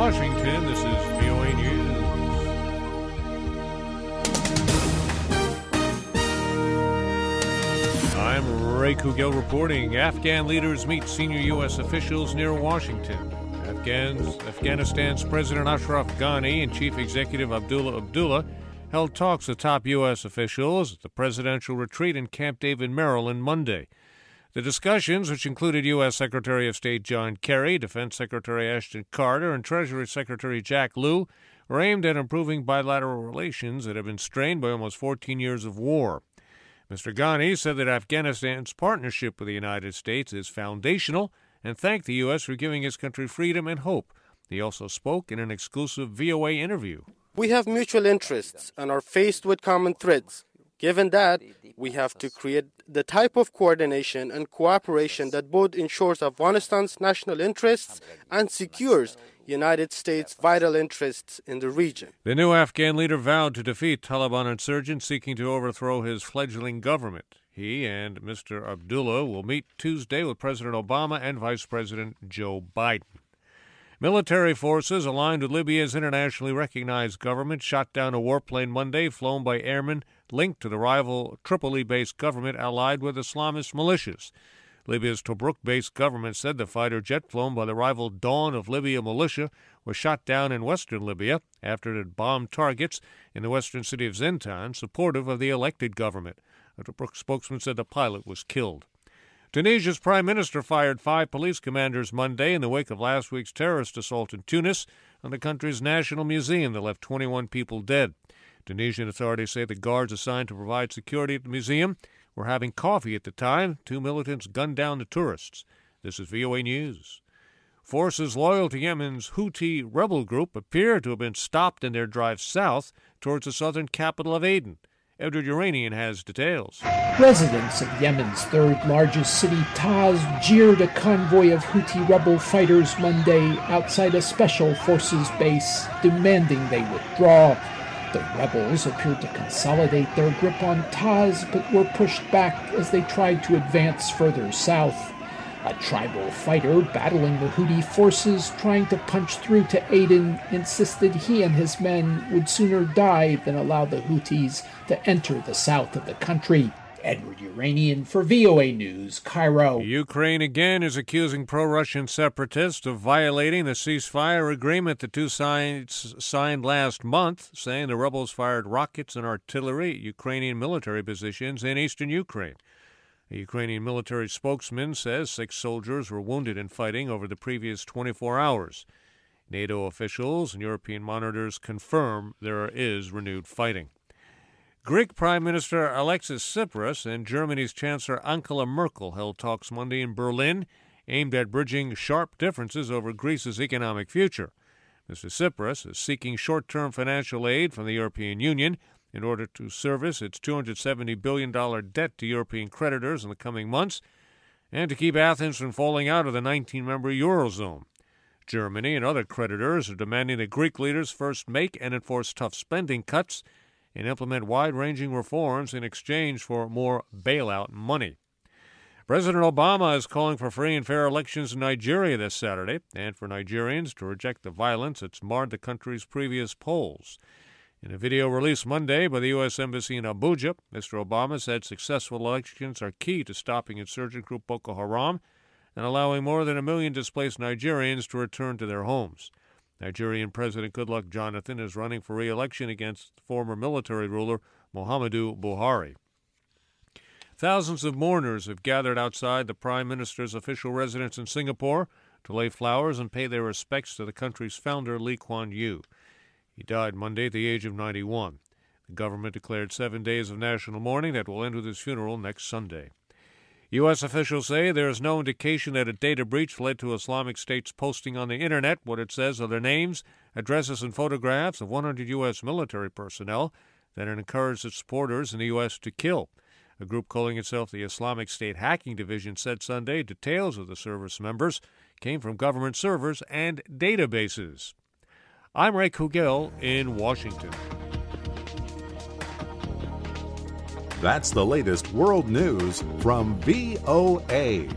Washington, this is VOA News. I'm Ray Kouguell reporting. Afghan leaders meet senior U.S. officials near Washington. Afghanistan's President Ashraf Ghani and Chief Executive Abdullah held talks with top U.S. officials at the presidential retreat in Camp David, Maryland, Monday. The discussions, which included U.S. Secretary of State John Kerry, Defense Secretary Ashton and Treasury Secretary Jack Lew, were aimed at improving bilateral relations that have been strained by almost 14 years of war. Mr. Ghani said that Afghanistan's partnership with the United States is foundational and thanked the U.S. for giving his country freedom and hope. He also spoke in an exclusive VOA interview. We have mutual interests and are faced with common threats. Given that, we have to create the type of coordination and cooperation that both ensures Afghanistan's national interests and secures United States' vital interests in the region. The new Afghan leader vowed to defeat Taliban insurgents seeking to overthrow his fledgling government. He and Mr. Abdullah will meet Tuesday with President Obama and Vice President Joe Biden. Military forces aligned with Libya's internationally recognized government shot down a warplane Monday flown by airmen linked to the rival Tripoli-based government allied with Islamist militias. Libya's Tobruk-based government said the fighter jet flown by the rival Dawn of Libya militia was shot down in western Libya after it had bombed targets in the western city of Zintan, supportive of the elected government. A Tobruk spokesman said the pilot was killed. Tunisia's prime minister fired 5 police commanders Monday in the wake of last week's terrorist assault in Tunis on the country's national museum that left 21 people dead. Tunisian authorities say the guards assigned to provide security at the museum were having coffee at the time 2 militants gunned down the tourists. This is VOA News. Forces loyal to Yemen's Houthi rebel group appear to have been stopped in their drive south towards the southern capital of Aden. Edward Uranian has details. Residents of Yemen's third-largest city, Taz, jeered a convoy of Houthi rebel fighters Monday outside a special forces base, demanding they withdraw. The rebels appeared to consolidate their grip on Taz, but were pushed back as they tried to advance further south. A tribal fighter battling the Houthi forces trying to punch through to Aden insisted he and his men would sooner die than allow the Houthis to enter the south of the country. Edward Uranian for VOA News, Cairo. Ukraine again is accusing pro-Russian separatists of violating the ceasefire agreement the two sides signed last month, saying the rebels fired rockets and artillery at Ukrainian military positions in eastern Ukraine. A Ukrainian military spokesman says 6 soldiers were wounded in fighting over the previous 24 hours. NATO officials and European monitors confirm there is renewed fighting. Greek Prime Minister Alexis Tsipras and Germany's Chancellor Angela Merkel held talks Monday in Berlin aimed at bridging sharp differences over Greece's economic future. Mr. Tsipras is seeking short-term financial aid from the European Union in order to service its $270 billion debt to European creditors in the coming months and to keep Athens from falling out of the 19-member Eurozone. Germany and other creditors are demanding that Greek leaders first make and enforce tough spending cuts and implement wide-ranging reforms in exchange for more bailout money. President Obama is calling for free and fair elections in Nigeria this Saturday and for Nigerians to reject the violence that's marred the country's previous polls. In a video released Monday by the U.S. Embassy in Abuja, Mr. Obama said successful elections are key to stopping insurgent group Boko Haram and allowing more than 1 million displaced Nigerians to return to their homes. Nigerian President Goodluck Jonathan is running for re-election against former military ruler Muhammadu Buhari. Thousands of mourners have gathered outside the Prime Minister's official residence in Singapore to lay flowers and pay their respects to the country's founder, Lee Kuan Yew. He died Monday at the age of 91. The government declared 7 days of national mourning that will end with his funeral next Sunday. U.S. officials say there is no indication that a data breach led to Islamic State's posting on the Internet what it says are the names, addresses, and photographs of 100 U.S. military personnel that it encouraged its supporters in the U.S. to kill. A group calling itself the Islamic State Hacking Division said Sunday details of the service members came from government servers and databases. I'm Ray Kouguell in Washington. That's the latest world news from VOA.